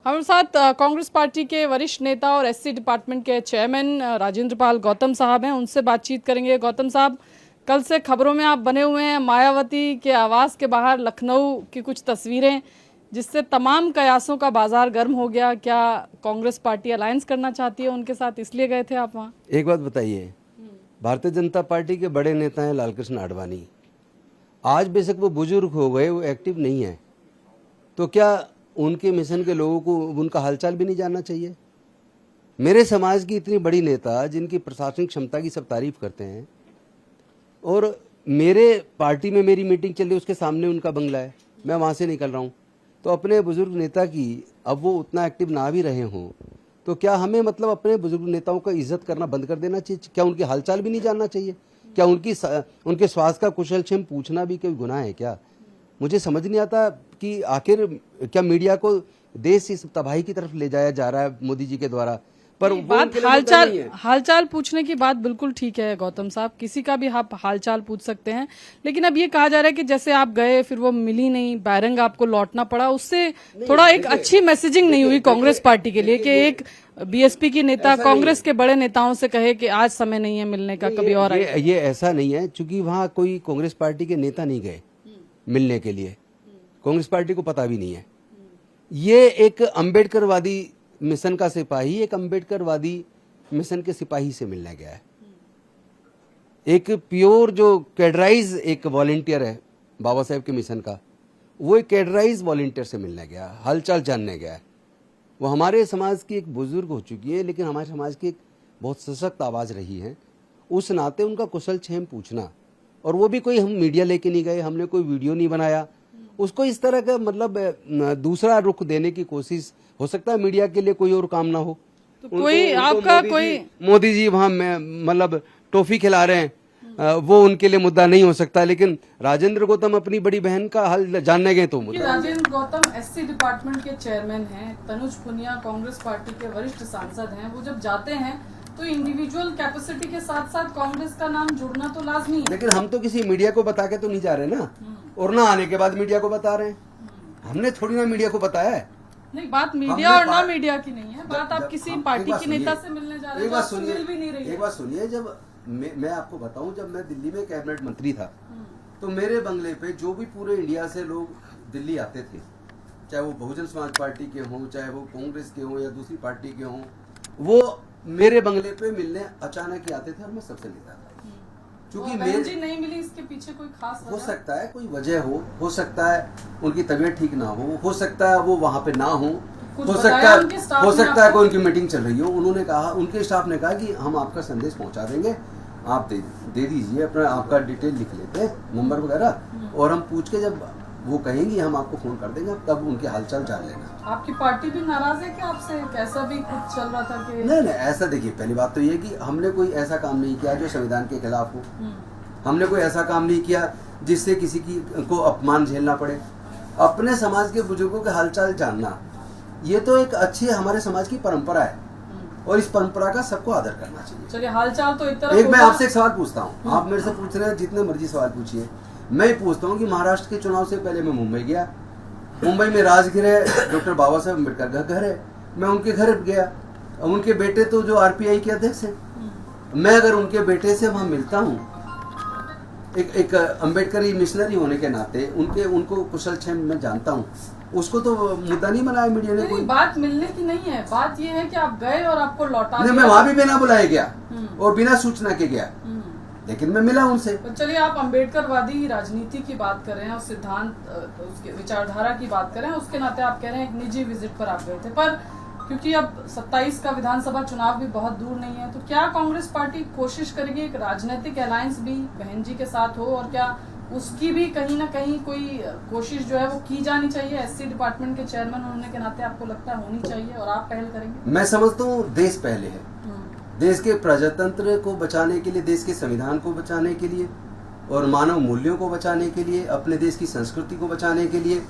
हमारे साथ कांग्रेस पार्टी के वरिष्ठ नेता और एससी डिपार्टमेंट के चेयरमैन राजेंद्र पाल गौतम साहब हैं, उनसे बातचीत करेंगे। गौतम साहब, कल से खबरों में आप बने हुए हैं। मायावती के आवास के बाहर लखनऊ की कुछ तस्वीरें, जिससे तमाम कयासों का बाजार गर्म हो गया। क्या कांग्रेस पार्टी अलायंस करना चाहती है उनके साथ, इसलिए गए थे आप वहाँ? एक बात बताइए, भारतीय जनता पार्टी के बड़े नेता हैं लालकृष्ण आडवाणी। आज बेशक वो बुजुर्ग हो गए, वो एक्टिव नहीं है, तो क्या उनके मिशन के लोगों को उनका हालचाल भी नहीं जानना चाहिए? मेरे समाज की इतनी बड़ी नेता जिनकी प्रशासनिक क्षमता की सब तारीफ करते हैं, और मेरे पार्टी में मेरी मीटिंग चल रही है, उसके सामने उनका बंगला है, मैं वहाँ से निकल रहा हूँ, तो अपने बुजुर्ग नेता की अब वो उतना एक्टिव ना भी रहे हों, तो क्या हमें मतलब अपने बुजुर्ग नेताओं का इज्जत करना बंद कर देना चाहिए? क्या उनकी हालचाल भी नहीं जानना चाहिए? क्या उनके स्वास्थ्य का कुशल क्षेम पूछना भी कोई गुनाह है क्या? मुझे समझ नहीं आता कि आखिर क्या मीडिया को देश इस तबाही की तरफ ले जाया जा रहा है मोदी जी के द्वारा। पर बात हालचाल पूछने की बात बिल्कुल ठीक है गौतम साहब, किसी का भी आप हालचाल पूछ सकते हैं, लेकिन अब ये कहा जा रहा है कि जैसे आप गए फिर वो मिली नहीं, बैरंग आपको लौटना पड़ा, उससे थोड़ा एक अच्छी मैसेजिंग नहीं हुई कांग्रेस पार्टी के लिए कि एक बीएसपी की नेता कांग्रेस के बड़े नेताओं से कहे कि आज समय नहीं है मिलने का, कभी और ये ऐसा नहीं है, चूंकि वहाँ कोई कांग्रेस पार्टी के नेता नहीं गए मिलने के लिए, कांग्रेस पार्टी को पता भी नहीं है। ये एक अम्बेडकरवादी मिशन का सिपाही एक अम्बेडकरवादी मिशन के सिपाही से मिलने गया है। एक प्योर जो कैडराइज एक वॉलंटियर है बाबा साहेब के मिशन का, वो एक कैडराइज वॉलंटियर से मिलने गया, हालचाल जानने गया है। वो हमारे समाज की एक बुजुर्ग हो चुकी है, लेकिन हमारे समाज की एक बहुत सशक्त आवाज़ रही है। उस नाते उनका कुशल क्षेम पूछना, और वो भी कोई हम मीडिया लेके नहीं गए, हमने कोई वीडियो नहीं बनाया, उसको इस तरह का मतलब दूसरा रुख देने की कोशिश, हो सकता है मीडिया के लिए कोई और काम ना हो, तो कोई आपका कोई मोदी जी वहाँ मतलब टॉफी खिला रहे हैं, वो उनके लिए मुद्दा नहीं हो सकता। लेकिन राजेंद्र गौतम अपनी बड़ी बहन का हाल जानने गए तो मुद्दा। राजेंद्र गौतम एससी डिपार्टमेंट के चेयरमैन हैं, तनुज पुनिया कांग्रेस पार्टी के वरिष्ठ सांसद हैं, वो जब जाते हैं तो इंडिविजुअल कैपेसिटी के साथ साथ कांग्रेस का नाम जुड़ना तो लाजमी है। लेकिन हम तो किसी मीडिया को बता के तो नहीं जा रहे ना, और ना आने के बाद मीडिया को बता रहे हैं। हमने थोड़ी ना मीडिया को बताया है। नहीं, बात मीडिया और ना मीडिया की नहीं है, बात आप किसी पार्टी के नेता से मिलने जा रहे हैं। एक बात सुनिए, जब मैं आपको बताऊं, जब मैं दिल्ली में कैबिनेट मंत्री था, तो मेरे बंगले पे जो भी पूरे इंडिया से लोग दिल्ली आते थे, चाहे वो बहुजन समाज पार्टी के हों, चाहे वो कांग्रेस के हों या दूसरी पार्टी के हों, वो मेरे बंगले पे मिलने अचानक ही आते थे, और मैं सबसे मिलता था। क्योंकि बहन जी नहीं मिली, इसके पीछे कोई खास हो सकता है, कोई वजह हो सकता है उनकी तबीयत ठीक ना हो सकता है वो वहाँ पे ना हो सकता है कोई उनकी मीटिंग चल रही हो। उन्होंने कहा, उनके स्टाफ ने कहा कि हम आपका संदेश पहुंचा देंगे, आप दे दीजिए, अपना आपका डिटेल लिख लेते हैं, नंबर वगैरह, और हम पूछ के जब वो कहेंगी हम आपको फोन कर देंगे, तब उनके हालचाल जान लेना। आपकी पार्टी भी नाराज है कि आपसे कैसा भी कुछ चल रहा था कि नहीं, ऐसा देखिए, पहली बात तो ये कि हमने कोई ऐसा काम नहीं किया जो संविधान के खिलाफ हो। हमने कोई ऐसा काम नहीं किया जिससे किसी को अपमान झेलना पड़े। अपने समाज के बुजुर्गों के हालचाल जानना, ये तो एक अच्छी हमारे समाज की परंपरा है, और इस परंपरा का सबको आदर करना चाहिए। चलिए, हालचाल तो एक मैं आपसे एक सवाल पूछता हूँ, आप मेरे से पूछ रहे हैं, जितने मर्जी सवाल पूछिए। मैं पूछता हूँ कि महाराष्ट्र के चुनाव से पहले मैं मुंबई गया, मुंबई में राजगीर है, डॉक्टर बाबा साहेब अम्बेडकर का घर है, मैं उनके घर गया। उनके बेटे तो जो आरपीआई के अध्यक्ष है, मैं अगर उनके बेटे से वहां मिलता हूँ, एक अम्बेडकरी मिशनरी होने के नाते उनको कुशल क्षेम मैं जानता हूँ, उसको तो मुद्दा नहीं बनाया मीडिया ने। कोई बात मिलने की नहीं है, बात ये है कि आप गए और आपको लौटा नहीं, मैं वहां भी बिना बुलाए गया और बिना सूचना के गया, लेकिन मैं मिला उनसे। तो चलिए, आप अम्बेडकरवादी राजनीति की बात कर रहे हैं और सिद्धांत, उसके विचारधारा की बात कर रहे हैं, उसके नाते आप कह रहे हैं एक निजी विजिट पर आप गए थे, पर क्योंकि अब 27 का विधानसभा चुनाव भी बहुत दूर नहीं है, तो क्या कांग्रेस पार्टी कोशिश करेगी एक राजनीतिक अलायंस भी बहन जी के साथ हो, और क्या उसकी भी कहीं ना कहीं कोई कोशिश जो है वो की जानी चाहिए? एससी डिपार्टमेंट के चेयरमैन होने के नाते आपको लगता है होनी चाहिए, और आप पहल करेंगे? मैं समझता हूँ देश पहले है, देश के प्रजातंत्र को बचाने के लिए, देश के संविधान को बचाने के लिए, और मानव मूल्यों को बचाने के लिए, अपने देश की संस्कृति को बचाने के लिए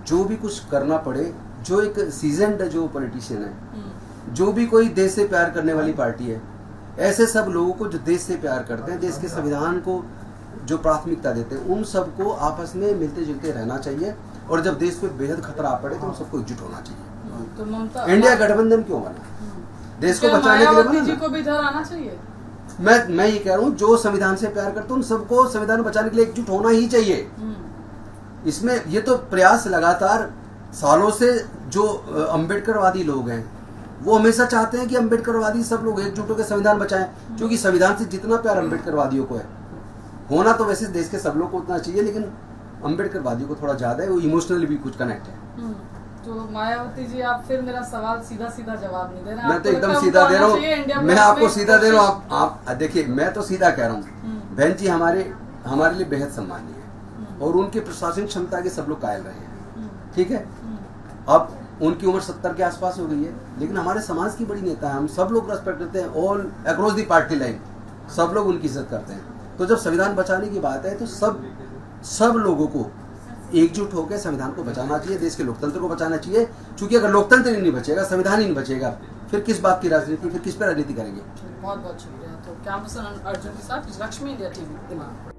जो भी कुछ करना पड़े, जो एक सीजन्ड जो पॉलिटिशियन है, जो भी कोई देश से प्यार करने वाली पार्टी है, ऐसे सब लोगों को जो देश से प्यार करते हैं, देश के संविधान को जो प्राथमिकता देते हैं, उन सबको आपस में मिलते जुलते रहना चाहिए, और जब देश पे बेहद खतरा पड़े तो हम सबको एकजुट होना चाहिए। तो ममता इंडिया गठबंधन क्यों बना? देश को क्या बचाने के लिए मायावती बना जी ना? को भी इधर आना चाहिए? मैं ये कह रहा हूँ, जो संविधान से प्यार करते हैं उन सबको संविधान बचाने के लिए एकजुट होना ही चाहिए। इसमें ये तो प्रयास लगातार सालों से जो अम्बेडकरवादी लोग हैं वो हमेशा चाहते हैं कि अम्बेडकरवादी सब लोग एकजुट होकर संविधान बचाएं, क्योंकि संविधान से जितना प्यार अम्बेडकरवादियों को है, होना तो वैसे देश के सब लोग को उतना चाहिए, लेकिन अम्बेडकरवादियों को थोड़ा ज्यादा है, वो इमोशनली भी कुछ कनेक्ट है। तो मायावती जी, आप फिर मेरा सवाल सीधा सीधा जवाब नहीं दे रहे। मैं तो एकदम सीधा दे रहा हूँ, मैं आपको सीधा दे रहा हूँ। आप देखिए, मैं तो सीधा कह रहा हूँ, बहन जी हमारे लिए बेहद सम्मानीय है और उनकी प्रशासनिक क्षमता के सब लोग कायल रहे हैं, ठीक है। अब उनकी उम्र 70 के आसपास हो गई है, लेकिन हमारे समाज की बड़ी नेता है, हम सब लोग रेस्पेक्ट करते हैं, all across the party line सब लोग उनकी इज्जत करते हैं। तो जब संविधान बचाने की बात है तो सब लोगों को एकजुट होकर संविधान को बचाना चाहिए, देश के लोकतंत्र को बचाना चाहिए, क्योंकि अगर लोकतंत्र ही नहीं बचेगा, संविधान ही नहीं बचेगा, फिर किस बात की राजनीति, फिर किस पर राजनीति करेंगे। बहुत बहुत शुक्रिया। तो कैंपस अर्जुन के साथ लक्ष्मी इंडिया टीवी दिमाग।